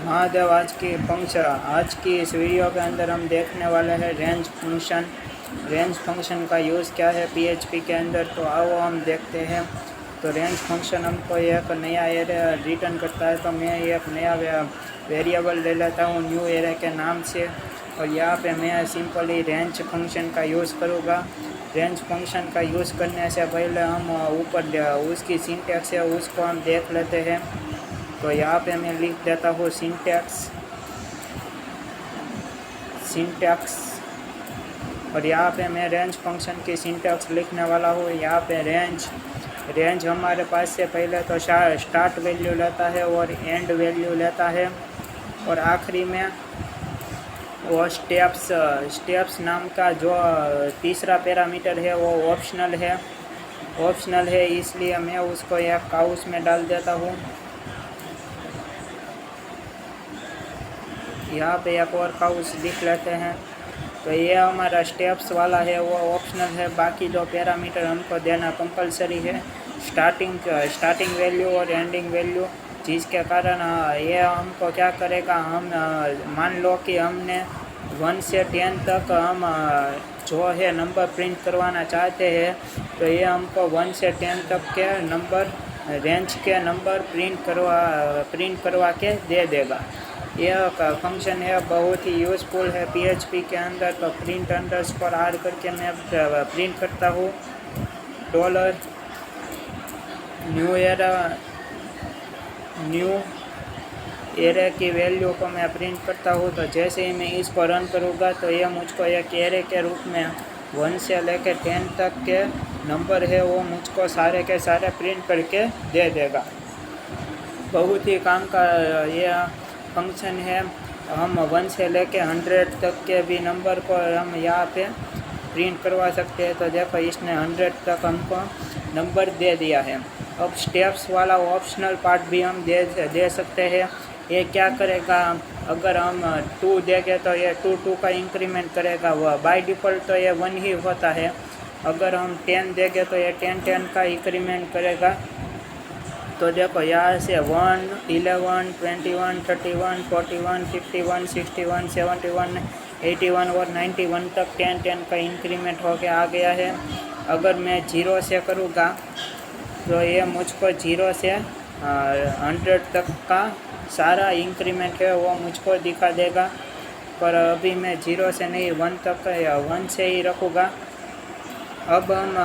महादेव। आज की इस वीडियो के अंदर हम देखने वाले हैं रेंज फंक्शन। रेंज फंक्शन का यूज़ क्या है पीएचपी के अंदर, तो आओ हम देखते हैं। तो रेंज फंक्शन हमको एक नया एरे रिटर्न करता है, तो मैं एक नया वेरिएबल ले लेता हूँ न्यू एरे के नाम से, और यहाँ पे मैं सिंपली रेंज फंक्शन का यूज़ करूँगा। रेंज फंक्शन का यूज़ करने से पहले हम ऊपर उसकी सिंटैक्स है उसको हम देख लेते हैं। तो यहाँ पे मैं लिख देता हूँ सिंटैक्स, और यहाँ पे मैं रेंज फंक्शन की सिंटैक्स लिखने वाला हूँ। यहाँ पे रेंज हमारे पास से पहले तो स्टार्ट वैल्यू लेता है और एंड वैल्यू लेता है, और आखिरी में वो स्टेप्स नाम का जो तीसरा पैरामीटर है वो ऑप्शनल है, इसलिए मैं उसको एक काउस में डाल देता हूँ। यहाँ पे एक और काउस लिख लेते हैं। तो ये हमारा स्टेप्स वाला है वो ऑप्शनल है, बाकी जो पैरामीटर हमको देना कंपलसरी है, स्टार्टिंग वैल्यू और एंडिंग वैल्यू, जिसके कारण ये हमको क्या करेगा, हम मान लो कि हमने 1 से 10 तक हम जो है नंबर प्रिंट करवाना चाहते हैं, तो ये हमको 1 से 10 तक के नंबर रेंज के नंबर प्रिंट करवा के दे देगा। यह फंक्शन है बहुत ही यूज़फुल है पीएचपी के अंदर। तो प्रिंट अंडरस्कोर आर करके मैं प्रिंट करता हूँ न्यू एरे की वैल्यू को मैं प्रिंट करता हूँ। तो जैसे ही मैं इसको रन करूँगा तो यह मुझको एक एरे के रूप में 1 से लेकर 10 तक के नंबर है वो मुझको सारे के सारे प्रिंट करके दे देगा। बहुत ही काम का यह फंक्शन है। हम 1 से लेके 100 तक के भी नंबर को हम यहाँ पे प्रिंट करवा सकते हैं। तो देखो इसने 100 तक हमको नंबर दे दिया है। अब स्टेप्स वाला ऑप्शनल पार्ट भी हम दे सकते हैं। ये क्या करेगा, अगर हम 2 देंगे तो ये 2 का इंक्रीमेंट करेगा, वह बाय डिफ़ॉल्ट तो ये 1 ही होता है। अगर हम 10 देंगे तो ये 10 का इंक्रीमेंट करेगा। तो देखो यहाँ से 1, 11, 21, 31, 41, 51, 61, 71, 81 और 91 तक 10 का इंक्रीमेंट होके आ गया है। अगर मैं 0 से करूँगा तो ये मुझको 0 से 100 तक का सारा इंक्रीमेंट है वो मुझको दिखा देगा, पर अभी मैं 0 से नहीं 1 तक या 1 से ही रखूँगा। अब हम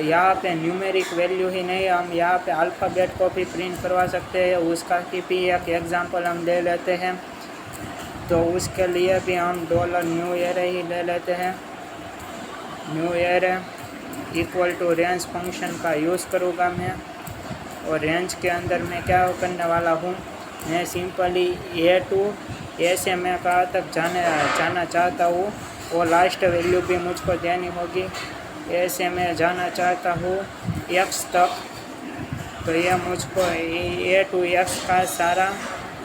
यहाँ पे न्यूमेरिक वैल्यू ही नहीं, हम यहाँ पे अल्फ़ाबेट को भी प्रिंट करवा सकते हैं। उसका की भी एक एग्जांपल हम ले लेते हैं। तो उसके लिए भी हम $न्यू एरे ही ले लेते हैं। New array equal to range function का यूज़ करूँगा मैं, और रेंज के अंदर मैं क्या करने वाला हूँ, मैं सिंपली ए से मैं कहाँ तक जाना चाहता हूँ वो लास्ट वैल्यू भी मुझको देनी होगी। ऐसे मैं जाना चाहता हूँ x तक, तो यह मुझको A to X का सारा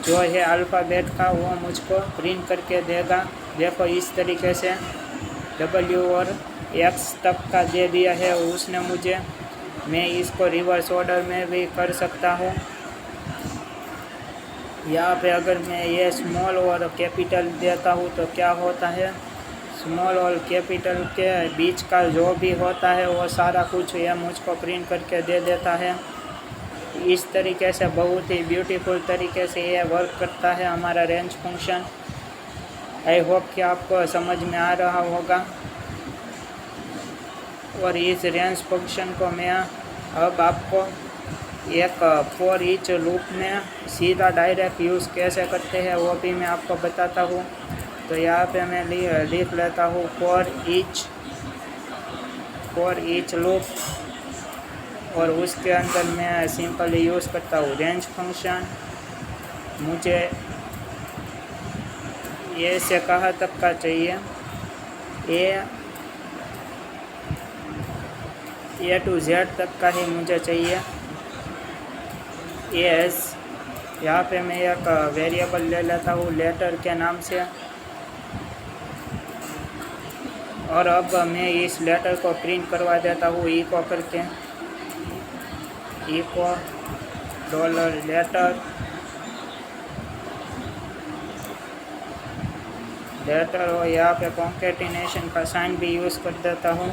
जो है अल्फ़ाबेट का वो मुझको प्रिंट करके देगा। देखो इस तरीके से W और X तक का दे दिया है उसने मुझे। मैं इसको रिवर्स ऑर्डर में भी कर सकता हूँ। यहाँ पे अगर मैं ये स्मॉल और कैपिटल देता हूँ तो क्या होता है, स्मॉल और कैपिटल के बीच का जो भी होता है वो सारा कुछ यह मुझको प्रिंट करके दे देता है। इस तरीके से बहुत ही ब्यूटीफुल तरीके से ये वर्क करता है हमारा रेंज फंक्शन। आई होप कि आपको समझ में आ रहा होगा। और इस रेंज फंक्शन को मैं अब आपको एक फॉर ईच लूप में सीधा डायरेक्ट यूज़ कैसे करते हैं वो भी मैं आपको बताता हूँ। तो यहाँ पे मैं लिख लेता हूँ फॉर ईच लूप, और उसके अंदर मैं सिंपली यूज़ करता हूँ रेंज फंक्शन। मुझे ए से कहाँ तक का चाहिए, ए to Z तक का ही मुझे चाहिए। यहाँ पे मैं एक वेरिएबल ले लेता हूँ लेटर के नाम से, और अब मैं इस लेटर को प्रिंट करवा देता हूँ इको करके, इको $लेटर लेटर हो, यहाँ पे कॉन्केटिनेशन का साइन भी यूज़ कर देता हूँ।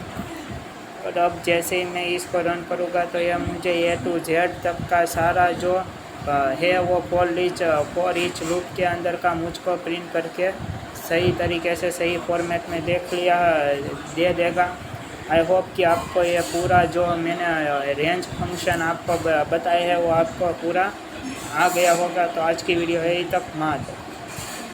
और अब जैसे ही मैं इसको रन करूँगा तो यह मुझे ए टू जेड तक का सारा जो है वो फॉर ईच लूप के अंदर का मुझको प्रिंट करके सही तरीके से सही फॉर्मेट में दे देगा। आई होप कि आपको ये पूरा जो मैंने रेंज फंक्शन आपको बताया है वो आपको पूरा आ गया होगा। तो आज की वीडियो यही तक, मात।